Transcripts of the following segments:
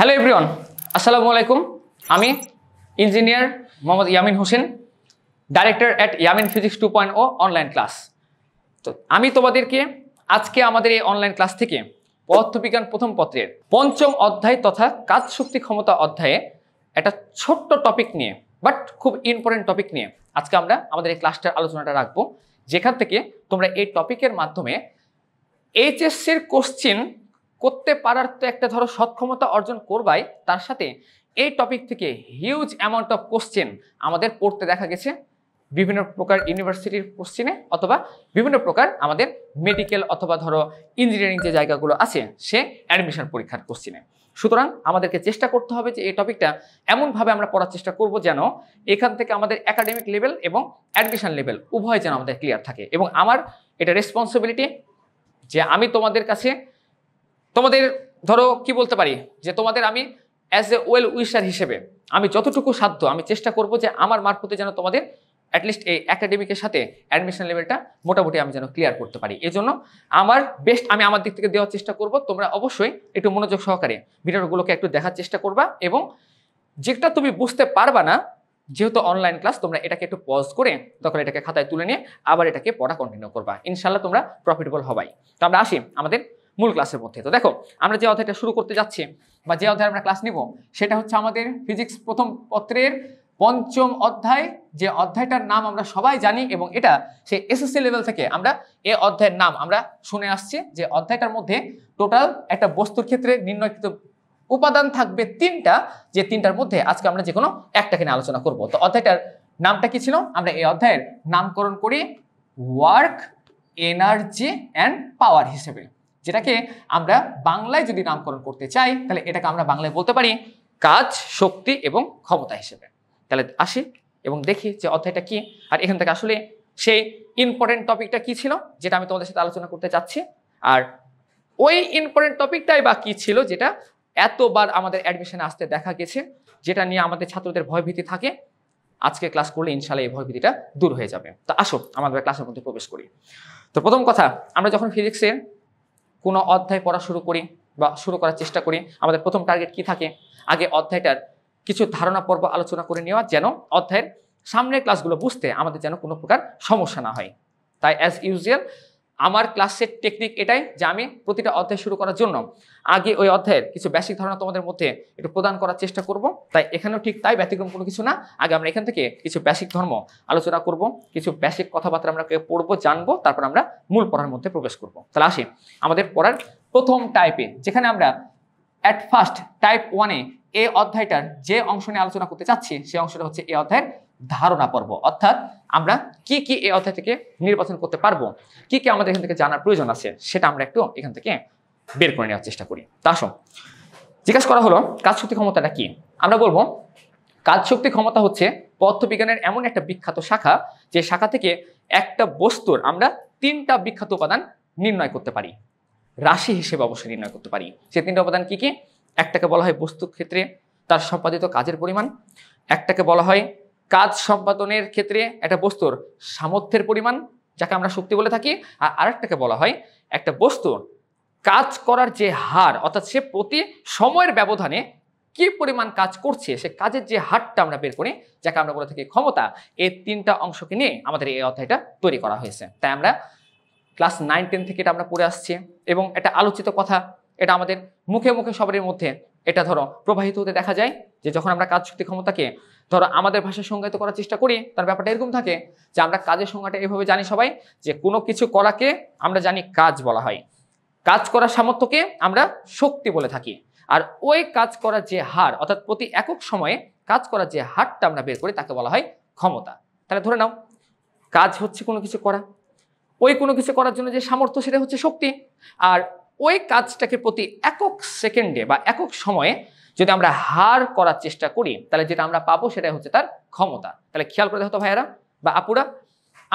Hello everyone, আসসালামু আলাইকুম। আমি engineer Mohammad Yamin Hossain, director at Yamin physics 2.0 online class. তো আমি তোমাদেরকে আজকে আমাদের এই অনলাইন ক্লাস থেকে পদার্থবিজ্ঞান প্রথম পত্রের পঞ্চম অধ্যায় তথা কাজ শক্তি ক্ষমতা অধ্যায়ে একটা ছোট্ট টপিক নিয়ে, বাট খুব ইম্পর্টেন্ট টপিক নিয়ে আজকে আমরা আমাদের এই ক্লাসটার আলোচনাটা রাখবো, যেখান থেকে তোমরা এই টপিকের মাধ্যমে এইচএসসির কোশ্চেন করতে পারার তো একটা ধরো সক্ষমতা অর্জন করবাই, তার সাথে এই টপিক থেকে হিউজ অ্যামাউন্ট অফ কোশ্চেন আমাদের পড়তে দেখা গেছে বিভিন্ন প্রকার ইউনিভার্সিটির কোশ্চেনে, অথবা বিভিন্ন প্রকার আমাদের মেডিকেল অথবা ধরো ইঞ্জিনিয়ারিং যে জায়গাগুলো আছে সে অ্যাডমিশন পরীক্ষার কোশ্চেনে। সুতরাং আমাদেরকে চেষ্টা করতে হবে যে এই টপিকটা এমনভাবে আমরা পড়ার চেষ্টা করব যেন এখান থেকে আমাদের একাডেমিক লেভেল এবং অ্যাডমিশন লেভেল উভয় যেন আমাদের ক্লিয়ার থাকে। এবং আমার এটা রেসপন্সিবিলিটি যে আমি তোমাদের কাছে তোমাদের ধরো কি বলতে পারি যে তোমাদের আমি অ্যাজ এ ওয়েল উইশার হিসেবে আমি যতটুকু সাধ্য আমি চেষ্টা করব যে আমার মারফতে যেন তোমাদের অ্যাটলিস্ট এই একাডেমিকের সাথে অ্যাডমিশন লেভেলটা মোটামুটি আমি যেন ক্লিয়ার করতে পারি। এই জন্য আমার বেস্ট আমি আমার দিক থেকে দেওয়ার চেষ্টা করব। তোমরা অবশ্যই একটু মনোযোগ সহকারে ভিডিওগুলোকে একটু দেখার চেষ্টা করবা, এবং যেটা তুমি বুঝতে পারবা না, যেহেতু অনলাইন ক্লাস, তোমরা এটাকে একটু পজ করে তখন এটাকে খাতায় তুলে নিয়ে আবার এটাকে পড়া কন্টিনিউ করবা। ইনশাল্লাহ তোমরা প্রফিটেবল হবাই। তো আমরা আসি আমাদের মূল ক্লাসের মধ্যে। তো দেখো, আমরা যে অধ্যায়টা শুরু করতে যাচ্ছি বা যে অধ্যায়ে আমরা ক্লাস নিব সেটা হচ্ছে আমাদের ফিজিক্স প্রথম পত্রের পঞ্চম অধ্যায়, যে অধ্যায়টার নাম আমরা সবাই জানি, এবং এটা সেই এসএসসি লেভেল থেকে আমরা এই অধ্যায়ের নাম আমরা শুনে আসছি, যে অধ্যায়টার মধ্যে টোটাল একটা বস্তুর ক্ষেত্রে নির্ণয়কৃত উপাদান থাকবে তিনটা, যে তিনটার মধ্যে আজকে আমরা যে কোনো একটাকে নিয়ে আলোচনা করব। তো অধ্যায়টার নামটা কি ছিল? আমরা এই অধ্যায়ের নামকরণ করি ওয়ার্ক, এনার্জি অ্যান্ড পাওয়ার হিসেবে, যেটাকে আমরা বাংলায় যদি নামকরণ করতে চাই তাহলে এটাকে আমরা বাংলায় বলতে পারি কাজ, শক্তি এবং ক্ষমতা হিসেবে। তাহলে আসি এবং দেখি যে অধ্যায়টা কি, আর এখান থেকে আসলে সেই ইম্পর্টেন্ট টপিকটা কি ছিল যেটা আমি তোমাদের সাথে আলোচনা করতে চাচ্ছি, আর ওই ইম্পর্টেন্ট টপিকটাই বা কি ছিল যেটা এতবার আমাদের অ্যাডমিশনে আসতে দেখা গেছে, যেটা নিয়ে আমাদের ছাত্রদের ভয়ভীতি থাকে। আজকে ক্লাস করলে ইনশাল্লাহ এই ভয়ভীতিটা দূর হয়ে যাবে। তো আসো আমাদের ক্লাসের মধ্যে প্রবেশ করি। তো প্রথম কথা, আমরা যখন ফিজিক্সের কোনো অধ্যায় পড়া শুরু করি বা শুরু করার চেষ্টা করি, আমাদের প্রথম টার্গেট কি থাকে? আগে অধ্যায়টার কিছু ধারণা পর্ব আলোচনা করে নেওয়া, যেন অধ্যায়ের সামনের ক্লাসগুলো বুঝতে আমাদের যেন কোনো প্রকার সমস্যা না হয়। তাই অ্যাজ ইউজুয়াল আমার ক্লাসের টেকনিক এটাই যে আমি প্রতিটা অধ্যায় শুরু করার জন্য আগে ওই অধ্যায়ের কিছু বেসিক ধারণা তোমাদের মধ্যে একটু প্রদান করার চেষ্টা করব। তাই এখানেও ঠিক তাই, ব্যতিক্রম কোনো কিছু না। আগে আমরা এখান থেকে কিছু বেসিক ধর্ম আলোচনা করব, কিছু বেসিক কথাবার্তা আমরা পড়বো, জানবো, তারপর আমরা মূল পড়ার মধ্যে প্রবেশ করব। তাহলে আসি আমাদের পড়ার প্রথম টাইপে, যেখানে আমরা অ্যাট ফার্স্ট টাইপ 1-এ এই অধ্যায়টার যে অংশ নিয়ে আলোচনা করতে চাচ্ছি সেই অংশটা হচ্ছে এই অধ্যায়ের ধারণা পর্ব। অর্থাৎ আমরা কি কি এই অধ্যায় থেকে নির্বাচন করতে পারবো, কি কি আমাদের এখান থেকে জানার প্রয়োজন আছে, সেটা আমরা একটু এখান থেকে বের করে নেওয়ার চেষ্টা করি। তা আসো, জিজ্ঞাসা করা হলো কাজ শক্তি ক্ষমতাটা কি। আমরা বলবো কাজ শক্তি ক্ষমতা হচ্ছে পদার্থবিজ্ঞানের এমন একটা বিখ্যাত শাখা, যে শাখা থেকে একটা বস্তুর আমরা তিনটা বিখ্যাত উপাদান নির্ণয় করতে পারি, রাশি হিসেবে অবশ্যই নির্ণয় করতে পারি। সে তিনটা উপাদান কি কি? একটাকে বলা হয় বস্তুর ক্ষেত্রে তার সম্পাদিত কাজের পরিমাণ, একটাকে বলা হয় কাজ সম্পাদনের ক্ষেত্রে একটা বস্তুর সামর্থ্যের পরিমাণ, যাকে আমরা শক্তি বলে থাকি, আর আরেকটাকে বলা হয় একটা বস্তুর কাজ করার যে হার, অর্থাৎ সে প্রতি সময়ের ব্যবধানে কি পরিমাণ কাজ করছে, সে কাজের যে হারটা আমরা বের করি, যাকে আমরা বলে থাকি ক্ষমতা। এই তিনটা অংশকে নিয়ে আমাদের এই অধ্যায়টা তৈরি করা হয়েছে। তাই আমরা ক্লাস 9-10 থেকে এটা আমরা পড়ে আসছি, এবং এটা আলোচিত কথা, এটা আমাদের মুখে মুখে সবার মধ্যে এটা ধরো প্রবাহিত হতে দেখা যায়, যে যখন আমরা কাজ শক্তি ক্ষমতাকে ধরো আমাদের ভাষায় সংজ্ঞায়িত করার চেষ্টা করি, তার ব্যাপারটা এরকম থাকে যে আমরা কাজের সংজ্ঞাটা এভাবে জানি সবাই, যে কোনো কিছু করাকে আমরা জানি কাজ বলা হয়, কাজ করার সামর্থ্যকে আমরা শক্তি বলে থাকি, আর ওই কাজ করার যে হার, অর্থাৎ প্রতি একক সময়ে কাজ করার যে হারটা আমরা বের করি তাকে বলা হয় ক্ষমতা। তাহলে ধরে নাও কাজ হচ্ছে কোনো কিছু করা, ওই কোনো কিছু করার জন্য যে সামর্থ্য সেটা হচ্ছে শক্তি, আর ওই কাজটাকে প্রতি একক সেকেন্ডে বা একক সময়ে যদি আমরা হার করার চেষ্টা করি তাহলে যেটা আমরা পাবো সেটাই হচ্ছে তার ক্ষমতা। তাহলে খেয়াল করে দেখো ভাইয়ারা বা আপুরা,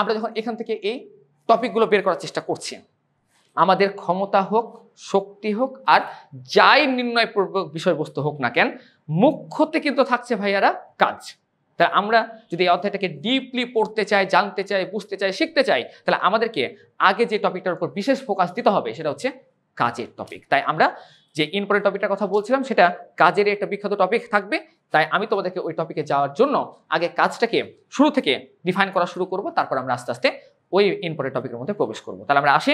আমরা যখন এখান থেকে এই টপিকগুলো বের করার চেষ্টা করছি, আমাদের ক্ষমতা হোক, শক্তি হোক, আর যাই নির্ণয়পূর্বক বিষয়বস্তু হোক না কেন, মুখ্যতে কিন্তু থাকছে ভাইয়ারা কাজ। তাহলে আমরা যদি এই অধ্যায়টাকে ডিপলি পড়তে চাই, জানতে চাই, বুঝতে চাই, শিখতে চাই, তাহলে আমাদেরকে আগে যে টপিকটার উপর বিশেষ ফোকাস দিতে হবে সেটা হচ্ছে কাজের টপিক। তাই আমরা যে ইনপরের টপিকটার কথা বলছিলাম সেটা কাজের একটা বিখ্যাত টপিক থাকবে, তাই আমি তোমাদেরকে ওই টপিকে যাওয়ার জন্য আগে কাজটাকে শুরু থেকে ডিফাইন করা শুরু করব, তারপর আমরা আস্তে আস্তে ওই ইনপরের টপিকের মধ্যে প্রবেশ করব। তাহলে আমরা আসি,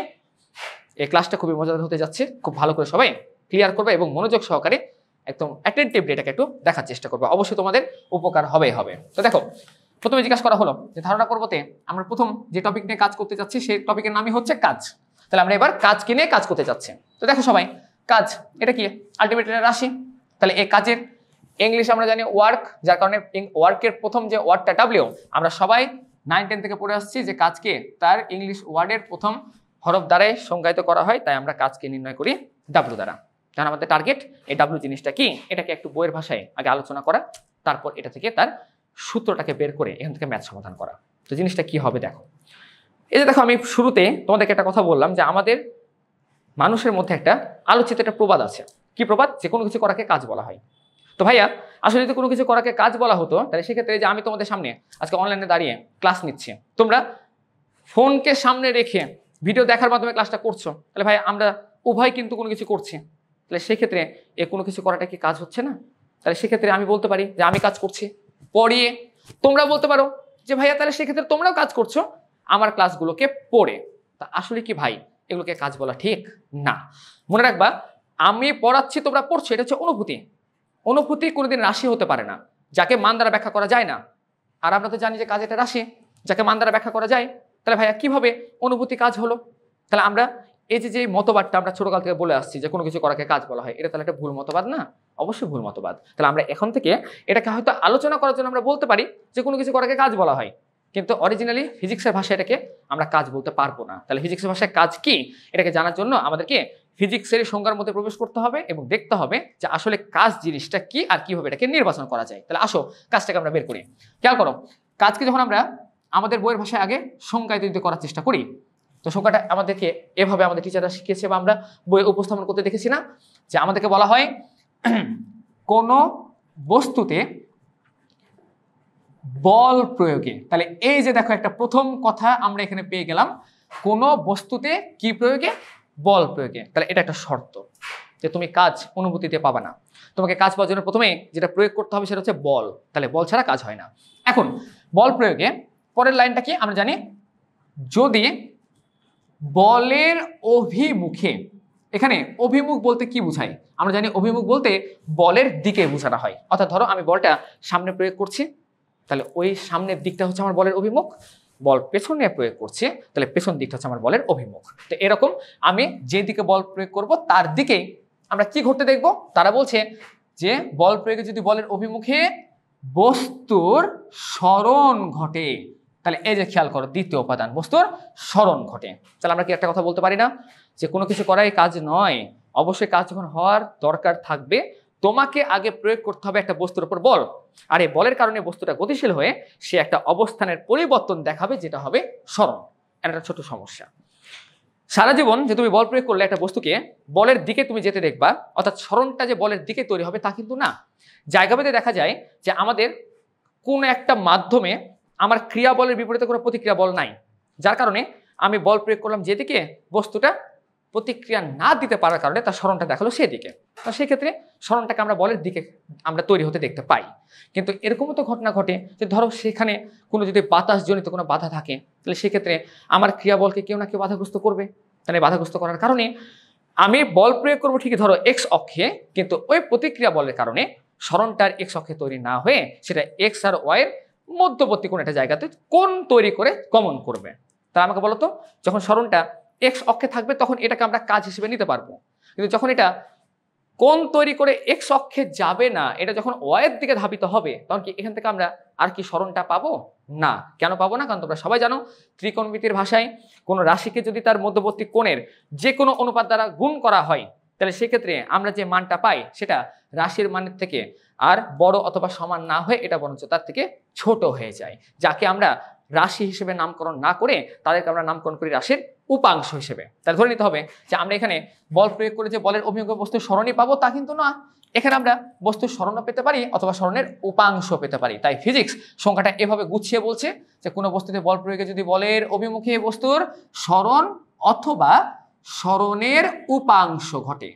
এই ক্লাসটা খুবই মজাদার হতে যাচ্ছে, খুব ভালো করে সবাই ক্লিয়ার করবে এবং মনোযোগ সহকারে একদম অ্যাটেন্টিভলি এটাকে একটু দেখার চেষ্টা করবে, অবশ্যই তোমাদের উপকার হবেই হবে। তো দেখো, প্রথমে জিজ্ঞাসা করা হলো যে ধারণা পর্বতে আমরা প্রথম যে টপিক নিয়ে কাজ করতে যাচ্ছি সেই টপিকের নামই হচ্ছে কাজ। তাহলে আমরা এবার কাজকে নিয়ে কাজ করতে যাচ্ছি। তো দেখো সবাই, কাজ এটা কি? আলটিমেটলি রাশি। তাহলে এই কাজের ইংলিশ আমরা জানি ওয়ার্ক, যার কারণে ওয়ার্কের প্রথম যে ওয়ার্ডটা ডাব্লিউ, আমরা সবাই 9-10 থেকে পড়ে আসছি যে কাজকে তার ইংলিশ ওয়ার্ডের প্রথম হরফ দ্বারাই সংজ্ঞায়িত করা হয়, তাই আমরা কাজকে নির্ণয় করি ডাব্লিউ দ্বারা। কারণ আমাদের টার্গেট এই ডাব্লিউ জিনিসটা কি এটাকে একটু বইয়ের ভাষায় আগে আলোচনা করা, তারপর এটা থেকে তার সূত্রটাকে বের করে এখান থেকে ম্যাথ সমাধান করা। তো জিনিসটা কি হবে দেখো, এই যে দেখো আমি শুরুতে তোমাদেরকে একটা কথা বললাম যে আমাদের মানুষের মধ্যে একটা আলোচিত একটা প্রবাদ আছে। কি প্রবাদ? যে কোনো কিছু করাকে কাজ বলা হয়। তো ভাইয়া আসলে যদি কোনো কিছু করাকে কাজ বলা হতো তাহলে সেক্ষেত্রে যে আমি তোমাদের সামনে আজকে অনলাইনে দাঁড়িয়ে ক্লাস নিচ্ছি, তোমরা ফোনকে সামনে রেখে ভিডিও দেখার মাধ্যমে ক্লাসটা করছো, তাহলে ভাই আমরা উভয় কিন্তু কোনো কিছু করছি, তাহলে সেক্ষেত্রে এ কোনো কিছু করাটা কি কাজ হচ্ছে না? তাহলে সেক্ষেত্রে আমি বলতে পারি যে আমি কাজ করছি পড়িয়ে, তোমরা বলতে পারো যে ভাইয়া তাহলে সেক্ষেত্রে তোমরাও কাজ করছো আমার ক্লাসগুলোকে পড়ে। তা আসলে কি ভাই এগুলোকে কাজ বলা ঠিক না। মনে রাখবা, আমি পড়াচ্ছি তোমরা পড়ছো, এটা হচ্ছে অনুভূতি। অনুভূতি কোনোদিন রাশি হতে পারে না, যাকে মান দ্বারা ব্যাখ্যা করা যায় না। আর আমরা তো জানি যে কাজ এটা রাশি, যাকে মান দ্বারা ব্যাখ্যা করা যায়। তাহলে ভাইয়া কিভাবে অনুভূতি কাজ হলো? তাহলে আমরা এই যে মতবাদটা আমরা ছোটকাল থেকে বলে আসছি যে কোনো কিছু করাকে কাজ বলা হয়, এটা তাহলে একটা ভুল মতবাদ না? অবশ্যই ভুল মতবাদ। তাহলে আমরা এখন থেকে এটাকে হয়তো আলোচনা করার জন্য আমরা বলতে পারি যে কোনো কিছু করাকে কাজ বলা হয়, কিন্তু অরিজিনালি ফিজিক্সের ভাষায় এটাকে আমরা কাজ বলতে পারবো না। তাহলে ফিজিক্সের ভাষায় কাজ কি এটাকে জানার জন্য আমাদেরকে ফিজিক্সের সংজ্ঞার মধ্যে প্রবেশ করতে হবে এবং দেখতে হবে যে আসলে কাজ জিনিসটা কি আর কিভাবে এটাকে নির্বাচন করা যায়। তাহলে আসো কাজটাকে আমরা বের করি। খেয়াল করো, কাজকে যখন আমরা আমাদের বইয়ের ভাষায় আগে সংজ্ঞায়িত করার চেষ্টা করি, তো সংজ্ঞাটা আমাদেরকে এভাবে আমাদের টিচাররা শিখিয়েছে বা আমরা বইয়ে উপস্থাপন করতে দেখেছি না, যে আমাদেরকে বলা হয় কোনো বস্তুতে বল প্রয়োগে। তাহলে এই যে দেখো একটা প্রথম কথা আমরা এখানে পেয়ে গেলাম, কোনো বস্তুতে কি প্রয়োগে? বল প্রয়োগে। তাহলে এটা একটা শর্ত যে তুমি কাজ অনুভূতিতে পাবা না, তোমাকে কাজ পাওয়ার জন্য প্রথমে যেটা প্রয়োগ করতে হবে সেটা হচ্ছে বল। তাহলে বল ছাড়া কাজ হয় না। এখন বল প্রয়োগে পরের লাইনটা কি আমরা জানি, যদি বলের অভিমুখে, এখানে অভিমুখ বলতে কি বোঝায়? আমরা জানি অভিমুখ বলতে বলের দিকে বোঝানো হয়। অর্থাৎ ধরো আমি বলটা সামনে প্রয়োগ করছি, তাহলে ওই সামনের দিকটা হচ্ছে আমার বলের অভিমুখ। বল পেছনে প্রয়োগ করছে, তাহলে পেছন দিকটা হচ্ছে আমার বলের অভিমুখ। তো এরকম আমি যে দিকে বল প্রয়োগ করব তার দিকেই আমরা কি ঘটতে দেখব। তারা বলছে যে বল প্রয়োগে যদি বলের অভিমুখে বস্তুর সরণ ঘটে, তাহলে এই যে খেয়াল করো দ্বিতীয় উপাদান বস্তুর সরণ ঘটে। তাহলে আমরা কি একটা কথা বলতে পারি না যে কোনো কিছু করাই কাজ নয়? অবশ্যই কাজ যখন হওয়ার দরকার থাকবে তোমাকে আগে প্রয়োগ করতে হবে একটা বস্তুর উপর বল, আর এই বলের কারণে বস্তুটা গতিশীল হয়ে সে একটা অবস্থানের পরিবর্তন দেখাবে, যেটা হবে সরণ। এটা একটা ছোট সমস্যা। সারা জীবন যে তুমি বল প্রয়োগ করলে একটা বস্তুকে বলের দিকে তুমি যেতে দেখবা, অর্থাৎ সরণটা যে বলের দিকে তৈরি হবে তা কিন্তু না। জায়গাভেদে দেখা যায় যে আমাদের কোন একটা মাধ্যমে আমার ক্রিয়া বলের বিপরীতে কোনো প্রতিক্রিয়া বল নাই, যার কারণে আমি বল প্রয়োগ করলাম যেদিকে, বস্তুটা প্রতিক্রিয়া না দিতে পারার কারণে তার সরণটা দেখালো সেদিকে। তো সেক্ষেত্রে সরণটাকে আমরা বলের দিকে আমরা তৈরি হতে দেখতে পাই। কিন্তু এরকমও তো ঘটনা ঘটে যে ধরো সেখানে কোনো যদি বাতাসজনিত কোনো বাধা থাকে, তাহলে সেক্ষেত্রে আমার ক্রিয়া বলকে কেউ না কেউ বাধাগ্রস্ত করবে। তাহলে বাধাগ্রস্ত করার কারণে আমি বল প্রয়োগ করবো ঠিকই ধরো এক্স অক্ষে, কিন্তু ওই প্রতিক্রিয়া বলের কারণে সরণটার এক্স অক্ষে তৈরি না হয়ে সেটা এক্স আর ওয়াইয়ের মধ্যবর্তী কোনো একটা জায়গাতে কোণ তৈরি করে গমন করবে। তাহলে আমাকে বলতো, যখন সরণটা এক্স অক্ষে থাকবে তখন এটাকে আমরা কাজ হিসেবে নিতে পারবো, কিন্তু যখন এটা কোণ তৈরি করে এক্স অক্ষে যাবে না, এটা যখন ওয়াইয়ের দিকে ধাবিত হবে, তখন কি এখান থেকে আমরা আর কি সরণটা পাবো না? কেন পাবো না? কারণ তোমরা সবাই জানো ত্রিকোণমিতির ভাষায় কোনো রাশিকে যদি তার মধ্যবর্তী কোণের যে কোনো অনুপাত দ্বারা গুণ করা হয়, তাহলে সেক্ষেত্রে আমরা যে মানটা পাই সেটা রাশির মানের থেকে আর বড় অথবা সমান না হয়ে এটা বরঞ্চ তার থেকে ছোট হয়ে যায়, যাকে আমরা রাশি হিসেবে নামকরণ না করে তাদেরকে আমরা নামকরণ করি রাশির উপাংশ হিসেবে। তাহলে ধরে নিতে হবে যে আমরা এখানে বল প্রয়োগ করে যে বলের অভিমুখে বস্তুর সরণই পাবো তা কিন্তু না, এখানে আমরা বস্তুর সরণও পেতে পারি অথবা সরণের উপাংশ পেতে পারি। তাই ফিজিক্স সংখ্যাটা এভাবে গুছিয়ে বলছে যে কোনো বস্তুতে বল প্রয়োগে যদি বলের অভিমুখে বস্তুর সরণ অথবা সরণের উপাংশ ঘটে,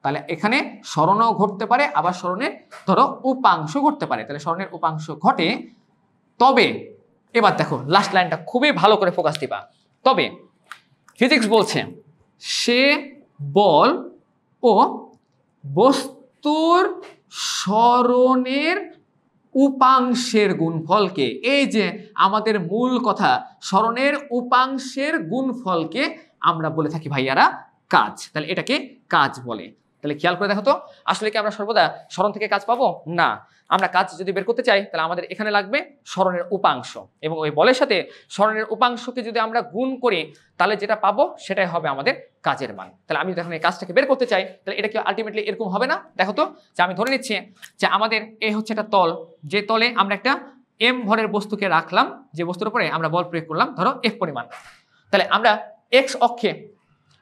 তাহলে এখানে সরণও ঘটতে পারে, আবার সরণের ধরো উপাংশ ঘটতে পারে। তাহলে সরণের উপাংশ ঘটে, তবে এবার দেখো লাস্ট লাইনটা খুবই ভালো করে ফোকাস দিবা। তবে ফিজিক্স বলছে সে বল ও বস্তুর সরণের উপাংশের গুণফলকে, এই যে আমাদের মূল কথা, সরণের উপাংশের গুণফলকে আমরা বলে থাকি ভাইয়ারা কাজ। তাহলে এটাকে কাজ বলে। তাহলে খেয়াল করে দেখো তো, আসলে কি আমরা সর্বদা সরণ থেকে কাজ পাবো না? আমরা কাজ যদি বের করতে চাই তাহলে আমাদের এখানে লাগবে সরণের উপাংশ, এবং ওই বলের সাথে সরণের উপাংশকে যদি আমরা গুণ করি তাহলে যেটা পাবো সেটাই হবে আমাদের কাজের মান। তাহলে আমি যখন এই কাজটাকে বের করতে চাই তাহলে এটা কি আলটিমেটলি এরকম হবে না? দেখো তো, যে আমি ধরে নিচ্ছি যে আমাদের এই হচ্ছে একটা তল, যে তলে আমরা একটা এম ভরের বস্তুকে রাখলাম, যে বস্তুর উপরে আমরা বল প্রয়োগ করলাম ধরো এফ পরিমাণ। তাহলে আমরা এক্স অক্ষে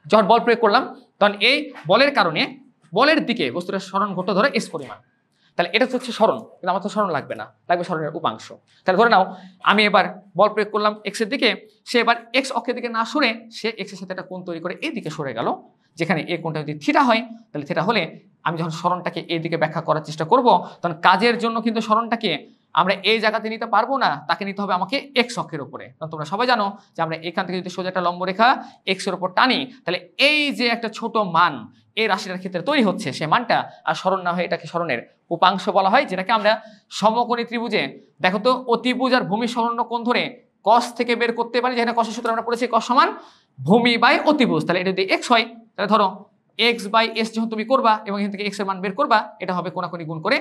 যখন বল প্রয়োগ করলাম তখন এই বলের কারণে বলের দিকে বস্তুটার সরণ ঘটে ধরো এস পরিমাণ। তাহলে এটা হচ্ছে সরণ, কিন্তু আমার তো সরণ লাগবে না, লাগবে সরণের উপাংশ। তাহলে ধরে নাও আমি এবার বল প্রয়োগ করলাম এক্স এর দিকে, সে এবার এক্স অক্ষের দিকে না সরে সে এক্স এর সাথে একটা কোণ তৈরি করে এই দিকে সরে গেল, যেখানে এই কোণটা যদি থিটা হয় তাহলে থিটা হলে আমি যখন সরণটাকে এই দিকে ব্যাখ্যা করার চেষ্টা করব তখন কাজের জন্য কিন্তু সরণটাকে আমরা এই জায়গাতে নিতে পারবো না, তাকে নিতে হবে আমাকে এক্স অক্ষের উপরে। তোমরা সবাই জানো যে আমরা এখান থেকে যদি সোজা একটা লম্ব রেখা এক্স এর উপর টানি তাহলে এই যে একটা ছোট মান এই রাশিটার ক্ষেত্রে তৈরি হচ্ছে, সে মানটা আর সরণ না হয়ে এটাকে সরণের উপাংশ বলা হয়, যেটাকে আমরা সমকোণী ত্রিভুজে দেখো তো অতিভুজ আর ভূমি সরণ কোণ ধরে কস থেকে বের করতে পারি। যেখানে কসের সূত্র আমরা পড়েছি কস সমান ভূমি বাই অতিভুজ। তাহলে এটা যদি এক্স হয় তাহলে ধরো এক্স বাই এস যখন তুমি করবা এবং এখান থেকে এক্স এর মান বের করবা, এটা হবে কোণাকুণি গুণ করে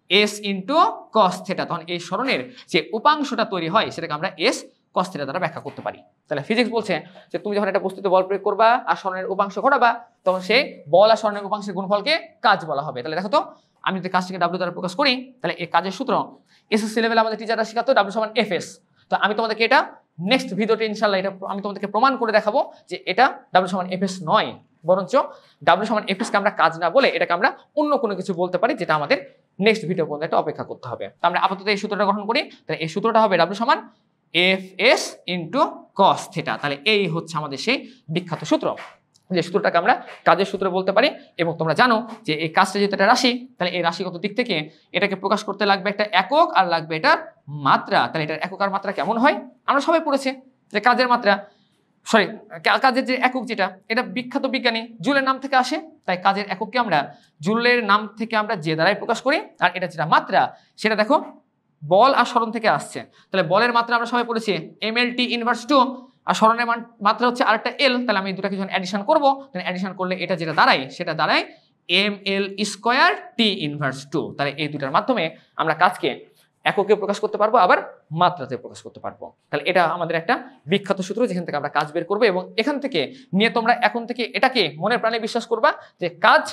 এস ইন্টু কস থিটা। তখন এই সরণের যে উপাংশটা তৈরি হয় সেটাকে আমরা এস কস থিটা দ্বারা ব্যাখ্যা করতে পারি। তাহলে ফিজিক্স বলছে যে তুমি যখন একটা বস্তুতে বল প্রয়োগ করবা আর সরণের উপাংশ ঘটাবা তখন সেই বল আর সরণের উপাংশের গুণফলকে কাজ বলা হবে। তাহলে দেখো তো, আমি যদি কাজটিকে ডাব্লিউ দ্বারা প্রকাশ করি তাহলে এই কাজের সূত্র এসএসসি লেভেলে আমাদের টিচাররা শেখাতো ডাব্লিউ সমান এফএস। তো আমি তোমাদেরকে এটা নেক্সট ভিডিওতে ইনশাআল্লাহ এটা আমি তোমাদেরকে প্রমাণ করে দেখাবো যে এটা ডাব্লিউ সমান এফএস নয়, বরঞ্চ ডাব্লিউ সমান এফএস কে আমরা কাজ না বলে এটাকে আমরা অন্য কোনো কিছু বলতে পারি, যেটা আমাদের নেক্সট ভিডিও পর্যন্ত একটা অপেক্ষা করতে হবে। তো আমরা আপাতত এই সূত্রটা গ্রহণ করি। তাহলে এই সূত্রটা হবে ডাব্লিউ সমান F S into cos theta. তাহলে এই হচ্ছে আমাদের সেই বিখ্যাত সূত্র, যে সূত্রটাকে আমরা কাজের সূত্র বলতে পারি। এবং তোমরা জানো যে এই কাজটা যেহেতু একটা রাশি, তাহলে এই রাশিগত দিক থেকে এটাকে প্রকাশ করতে লাগবে একটা একক আর লাগবে এটার মাত্রা। তাহলে এটার একক আর মাত্রা কেমন হয় আমরা সবাই পড়েছি, যে কাজের মাত্রা কাজের যে একক যেটা, এটা বিখ্যাত বিজ্ঞানী জুলের নাম থেকে আসে। তাই কাজের একককে আমরা জুলের নাম থেকে আমরা যে দ্বারাই প্রকাশ করি। আর এটা যেটা মাত্রা সেটা দেখো বল আর সরণ থেকে আসছে। তাহলে বলের মাত্রা আমরা সবাই পড়েছি mlt ইনভার্স 2, আর সরণের মাত্রা হচ্ছে আরেকটা এল। তাহলে আমি দুটাকে যখন অ্যাডিশন করবো, অ্যাডিশন করলে এটা যেটা দাঁড়ায় সেটা দাঁড়ায় ml স্কোয়ার t ইনভার্স 2। তাহলে এই দুটার মাধ্যমে আমরা কাজকে এককে প্রকাশ করতে পারবো, আবার মাত্রাতে প্রকাশ করতে পারবো। তাহলে এটা আমাদের একটা বিখ্যাত সূত্র, যেখান থেকে আমরা কাজ বের করবো। এবং এখান থেকে নিয়ে তোমরা এখন থেকে এটাকে মনের প্রাণে বিশ্বাস করবা যে কাজ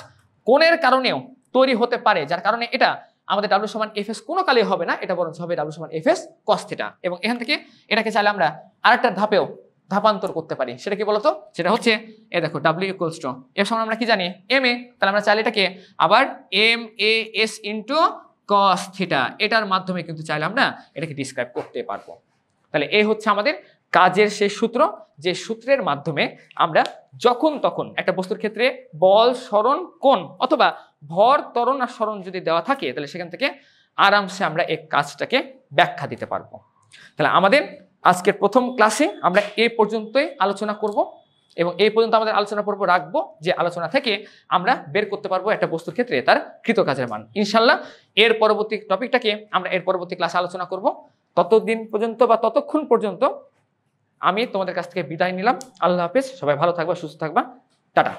কোণের কারণেও তৈরি হতে পারে, যার কারণে এটা আমাদের ডাব্লিউ সমান এফএস কোনো কালে হবে না, এটা বরং হবে ডাব্লিউ সমান এফএস কস থিটা। এবং এখান থেকে এটাকে চাইলে আমরা আরেকটা ধাপেও ধাপান্তর করতে পারি। সেটা কি বলতো? সেটা হচ্ছে এই দেখো ডাব্লিউ ইকুয়ালস টু এর সমান আমরা কি জানি এম এ। তাহলে আমরা চাইলে এটাকে আবার M A S into cos theta এটার মাধ্যমে কিন্তু চাইলে আমরা এটাকে ডিসক্রাইব করতে পারবো। তাহলে এই হচ্ছে আমাদের কাজের সেই সূত্র, যে সূত্রের মাধ্যমে আমরা যখন তখন একটা বস্তুর ক্ষেত্রে বল সরণ কোণ অথবা ভর ত্বরণ আর সরণ যদি দেওয়া থাকে তাহলে সেখান থেকে আরামসে আমরা এই কাজটাকে ব্যাখ্যা দিতে পারবো। তাহলে আমাদের আজকের প্রথম ক্লাসে আমরা এই পর্যন্তই আলোচনা করব, এবং এই পর্যন্ত আমাদের আলোচনা পর্ব রাখবো, যে আলোচনা থেকে আমরা বের করতে পারবো একটা বস্তুর ক্ষেত্রে তার কৃত কাজের মান। ইনশাল্লাহ এর পরবর্তী টপিকটাকে আমরা এর পরবর্তী ক্লাসে আলোচনা করব। ততদিন পর্যন্ত বা ততক্ষণ পর্যন্ত আমি তোমাদের কাছ থেকে বিদায় নিলাম। আল্লাহ হাফেজ, সবাই ভালো থাকবা, সুস্থ থাকবা, টাটা।